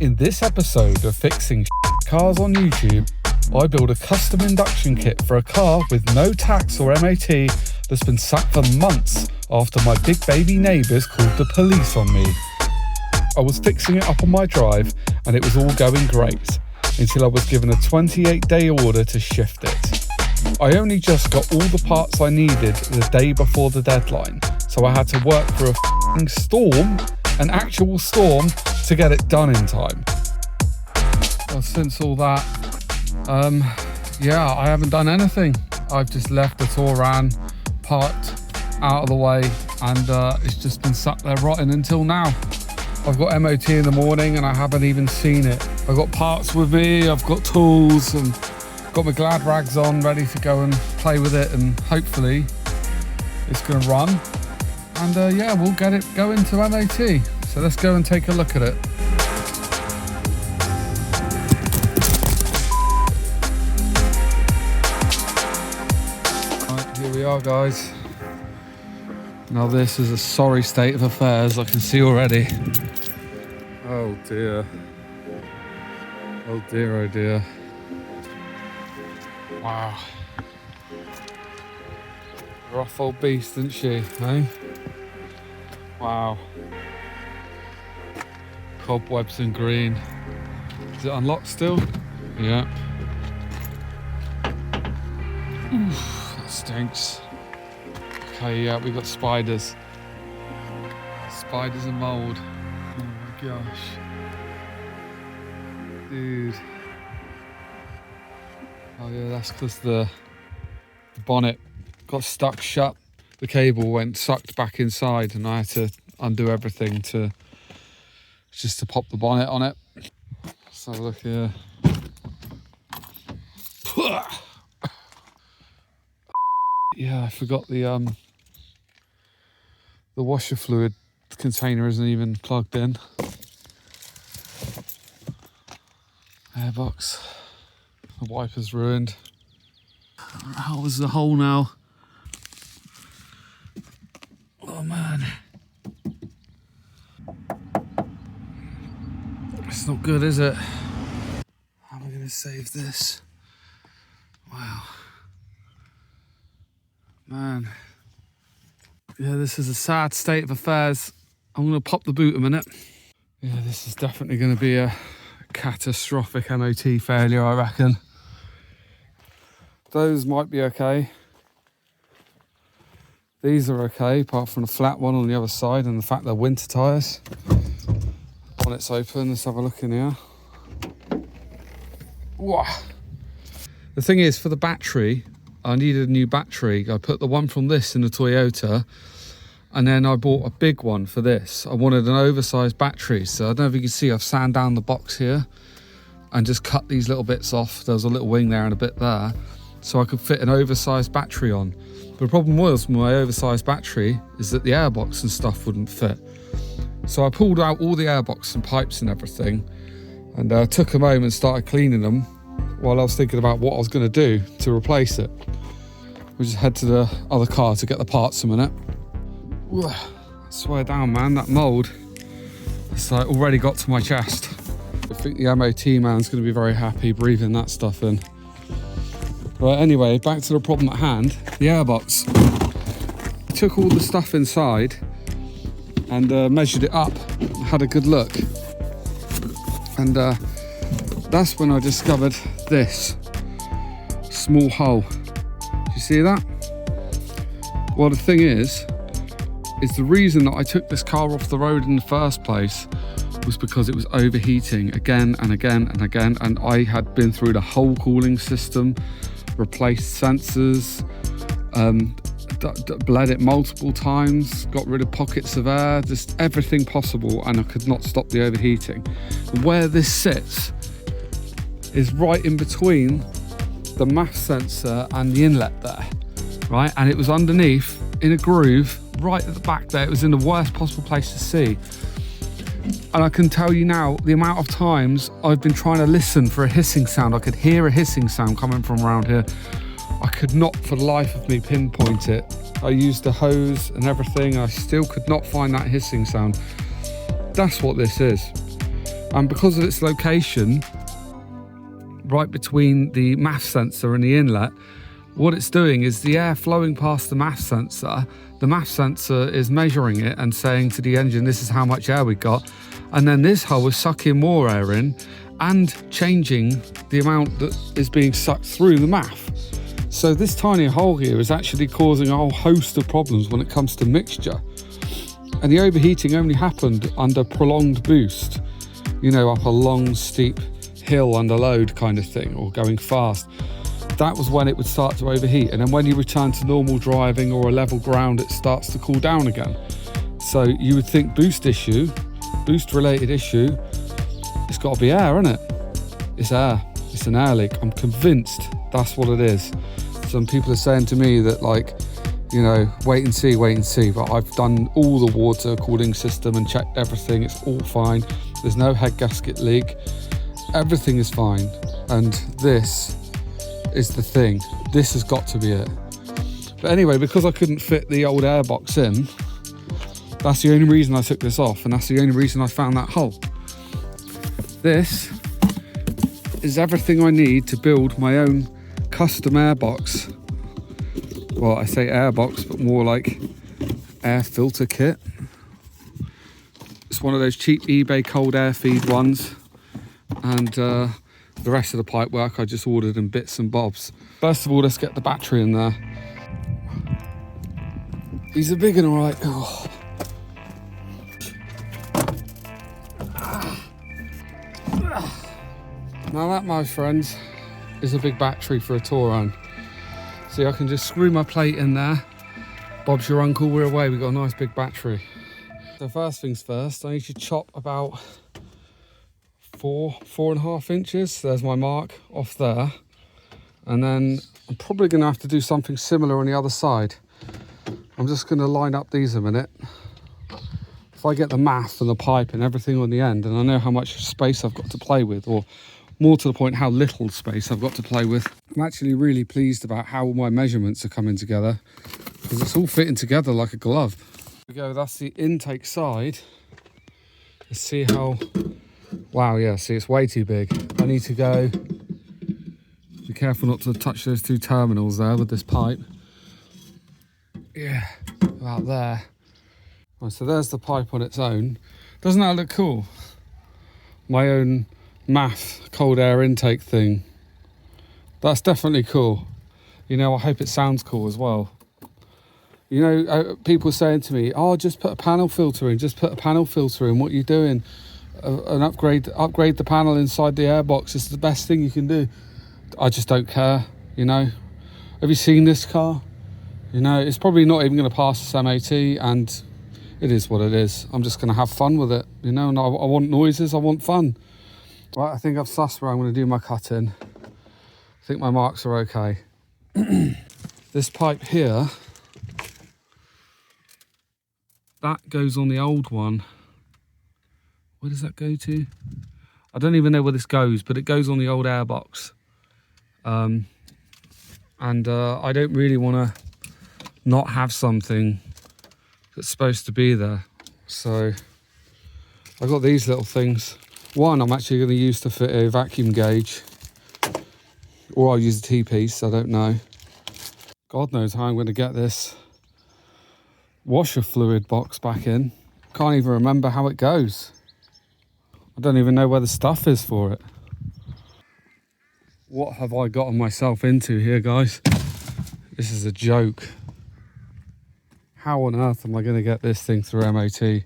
In this episode of Fixing Cars on YouTube, I build a custom induction kit for a car with no tax or MOT that's been sat for months after my big baby neighbours called the police on me. I was fixing it up on my drive and it was all going great until I was given a 28-day order to shift it. I only just got all the parts I needed the day before the deadline, so I had to work through a storm, an actual storm, to get it done in time. Well, since all that, I haven't done anything. I've just left the Touran parked out of the way and it's just been sat there rotting until now. I've got MOT in the morning and I haven't even seen it. I've got parts with me, I've got tools and got my glad rags on ready to go and play with it, and hopefully it's going to run. And we'll get it going to MOT. So let's go and take a look at it. Right, here we are, guys. Now this is a sorry state of affairs, I can see already. Oh dear. Oh dear, oh dear. Wow. Rough old beast, isn't she, eh? Wow. Cobwebs and green. Is it unlocked still? Yeah. Oof, that stinks. Okay, yeah, we've got spiders. Spiders and mould. Oh my gosh. Dude. Oh yeah, that's because the bonnet got stuck shut. The cable went sucked back inside and I had to undo everything to pop the bonnet on it. Let's have a look here. Yeah, I forgot the washer fluid container isn't even plugged in. Airbox. The wiper's ruined. How was the hole now? Oh man. It's not good, is it? How am I going to save this? Wow. Man. Yeah, this is a sad state of affairs. I'm going to pop the boot a minute. Yeah, this is definitely going to be a catastrophic MOT failure, I reckon. Those might be okay. These are okay, apart from the flat one on the other side and the fact they're winter tyres. Bonnet's open, let's have a look in here. Wow. The thing is, for the battery, I needed a new battery. I put the one from this in the Toyota, and then I bought a big one for this. I wanted an oversized battery, so I don't know if you can see, I've sanded down the box here and just cut these little bits off. There was a little wing there and a bit there, so I could fit an oversized battery on. But the problem was, with my oversized battery, is that the airbox and stuff wouldn't fit. So I pulled out all the airbox and pipes and everything, and took them home and started cleaning them while I was thinking about what I was going to do to replace it. We just head to the other car to get the parts a minute. I swear down, man, that mould, it's like already got to my chest. I think the MOT man's going to be very happy breathing that stuff in. But anyway, back to the problem at hand, the airbox. I took all the stuff inside and measured it up, had a good look. And that's when I discovered this small hole. Do you see that? Well, the thing is the reason that I took this car off the road in the first place was because it was overheating again and again and again, and I had been through the whole cooling system, replaced sensors, bled it multiple times, got rid of pockets of air, just everything possible, and I could not stop the overheating. And where this sits is right in between the MAF sensor and the inlet there, right? And it was underneath in a groove right at the back there. It was in the worst possible place to see. And I can tell you now, the amount of times I've been trying to listen for a hissing sound. I could hear a hissing sound coming from around here. I could not for the life of me pinpoint it. I used the hose and everything. I still could not find that hissing sound. That's what this is. And because of its location, right between the MAF sensor and the inlet, what it's doing is the air flowing past the MAF sensor is measuring it and saying to the engine, this is how much air we got. And then this hole is sucking more air in and changing the amount that is being sucked through the MAF. So this tiny hole here is actually causing a whole host of problems when it comes to mixture. And the overheating only happened under prolonged boost, you know, up a long steep hill under load kind of thing, or going fast. That was when it would start to overheat. And then when you return to normal driving or a level ground, it starts to cool down again. So you would think boost related issue, it's got to be air, isn't it? It's air. It's an air leak. I'm convinced that's what it is. Some people are saying to me that, like, you know, wait and see, but I've done all the water cooling system and checked everything. It's all fine. There's no head gasket leak. Everything is fine. And this is the thing. This has got to be it. But anyway, because I couldn't fit the old airbox in, that's the only reason I took this off, and that's the only reason I found that hole. This is everything I need to build my own custom airbox. Well, I say airbox, but more like air filter kit. It's one of those cheap eBay cold air feed ones, and the rest of the pipe work I just ordered in bits and bobs. First of all, let's get the battery in there. These are big and all right. Oh. Now that, my friends, is a big battery for a Touran. See, I can just screw my plate in there. Bob's your uncle, we're away. We've got a nice big battery. So first things first, I need to chop about 4.5 inches. There's my mark off there. And then I'm probably gonna have to do something similar on the other side. I'm just gonna line up these a minute. If I get the math and the pipe and everything on the end, and I know how much space I've got to play with, or more to the point, how little space I've got to play with. I'm actually really pleased about how my measurements are coming together, because it's all fitting together like a glove. There we go, that's the intake side. Let's see how, wow, yeah, see, it's way too big. I need to go, be careful not to touch those two terminals there with this pipe. Yeah, about there. Right, so there's the pipe on its own. Doesn't that look cool? My own MAF cold air intake thing. That's definitely cool. You know, I hope it sounds cool as well. You know, people saying to me, oh, just put a panel filter in, just put a panel filter in. What are you doing? An upgrade the panel inside the airbox is the best thing you can do. I just don't care, you know. Have you seen this car? You know, it's probably not even going to pass this MOT, and it is what it is. I'm just going to have fun with it, you know, and I want noises, I want fun. Right, I think I've sussed where I'm going to do my cutting. I think my marks are okay. This pipe here, that goes on the old one. Where does that go to? I don't even know where this goes, but it goes on the old airbox. And I don't really want to not have something that's supposed to be there. So I got these little things. One I'm actually going to use to fit a vacuum gauge, or I'll use a T-piece, I don't know. God knows how I'm going to get this washer fluid box back in. Can't even remember how it goes. I don't even know where the stuff is for it. What have I gotten myself into here, guys? This is a joke. How on earth am I going to get this thing through MOT?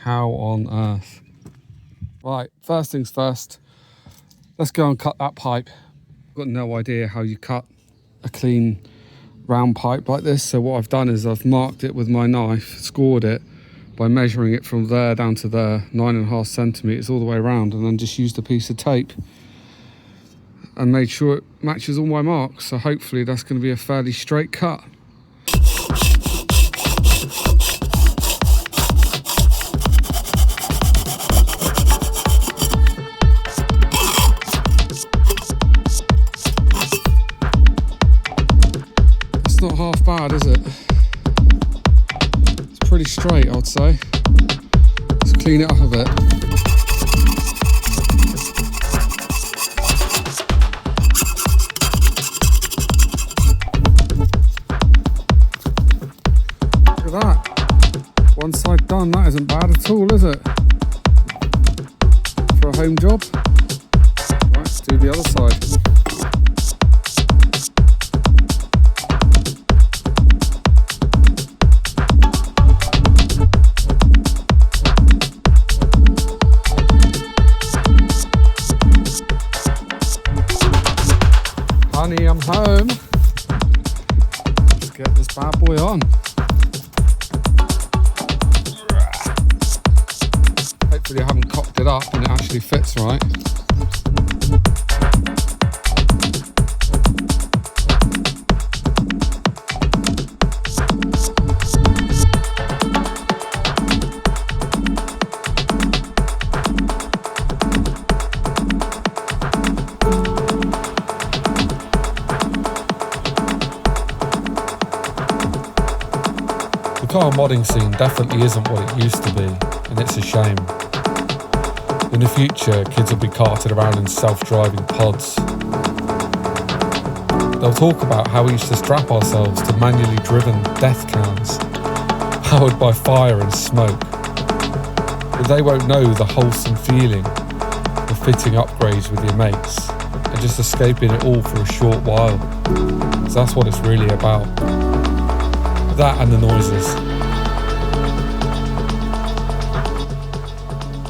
How on earth? Right, first things first, let's go and cut that pipe. I've got no idea how you cut a clean round pipe like this, so what I've done is I've marked it with my knife, scored it by measuring it from there down to there, 9.5 centimetres all the way around, and then just used a piece of tape and made sure it matches all my marks, so hopefully that's going to be a fairly straight cut. Not half bad, is it? It's pretty straight, I'd say. Let's clean it up a bit. home job. Right, let's do the other side. Honey, I'm home. Let's get this bad boy on. Hopefully I haven't cocked it up and it actually fits right. The car modding scene definitely isn't what it used to be, and it's a shame. In the future, kids will be carted around in self-driving pods. They'll talk about how we used to strap ourselves to manually driven death cams, powered by fire and smoke. But they won't know the wholesome feeling of fitting upgrades with your mates and just escaping it all for a short while. So that's what it's really about. That and the noises.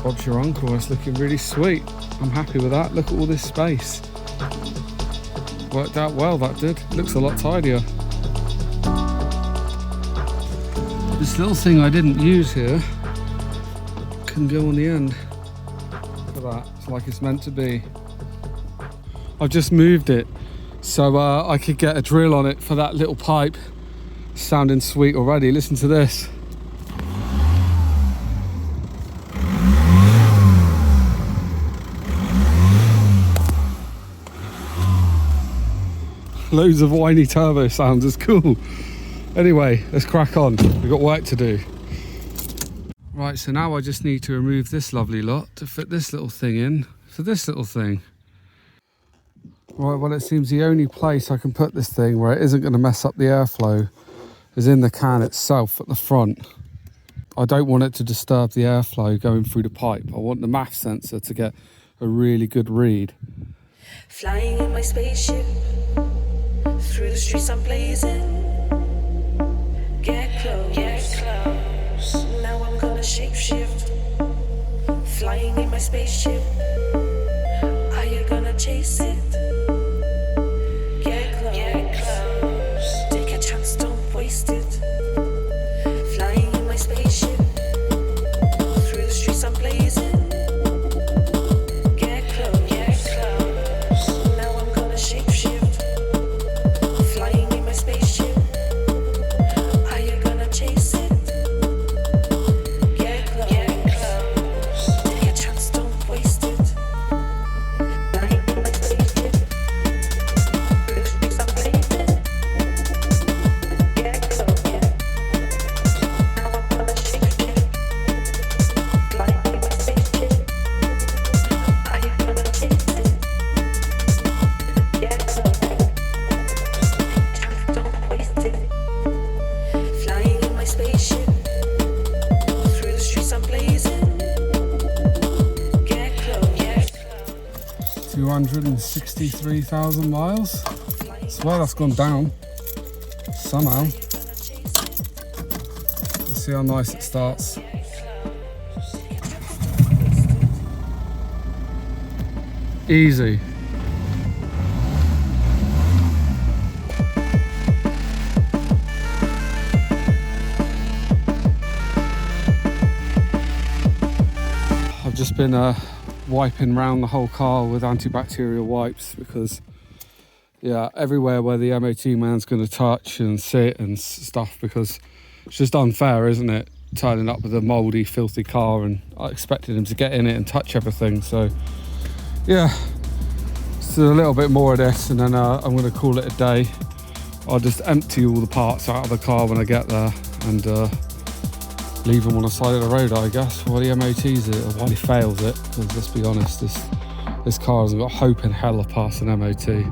Bob's your uncle. It's looking really sweet. I'm happy with that. Look at all this space. Worked out well, that did. Looks a lot tidier. This little thing I didn't use here can go on the end. Look at that. It's like it's meant to be. I've just moved it so I could get a drill on it for that little pipe. Sounding sweet already. Listen to this. Loads of whiny turbo sounds. It's cool. Anyway, let's crack on. We've got work to do. Right, so now I just need to remove this lovely lot to fit this little thing in for this little thing. Right, well, it seems the only place I can put this thing where it isn't going to mess up the airflow is in the can itself at the front. I don't want it to disturb the airflow going through the pipe. I want the MAF sensor to get a really good read. Flying in my spaceship through the streets I'm blazing. Get close, get close. Now I'm gonna shapeshift. Flying in my spaceship. Are you gonna chase it? Get close, get close. Take a chance, don't waste it. Flying in my spaceship through the streets I'm blazing. Get close, get close. Now I'm gonna shapeshift. Flying in my spaceship. Are you gonna chase it? Get close, get close. Take a chance, don't waste it. Flying in my spaceship through the streets I'm blazing. Get close, yeah. Now I'm gonna shapeshift. Flying in my spaceship. Are you gonna chase it? Get close. Chance, don't waste it. Flying in my spaceship through the streets I'm blazing. Get close, get close. 263,000 miles. I swear that's gone down somehow. Let's see how nice it starts. Easy. I've just been wiping round the whole car with antibacterial wipes because, yeah, everywhere where the MOT man's going to touch and sit and stuff, because it's just unfair, isn't it? Turning up with a mouldy, filthy car, and I expected him to get in it and touch everything. So, yeah, just a little bit more of this and then I'm going to call it a day. I'll just empty all the parts out of the car when I get there and leave them on the side of the road, I guess, while he MOTs it, or while he fails it, because let's be honest, this car hasn't got hope in hell of passing MOT.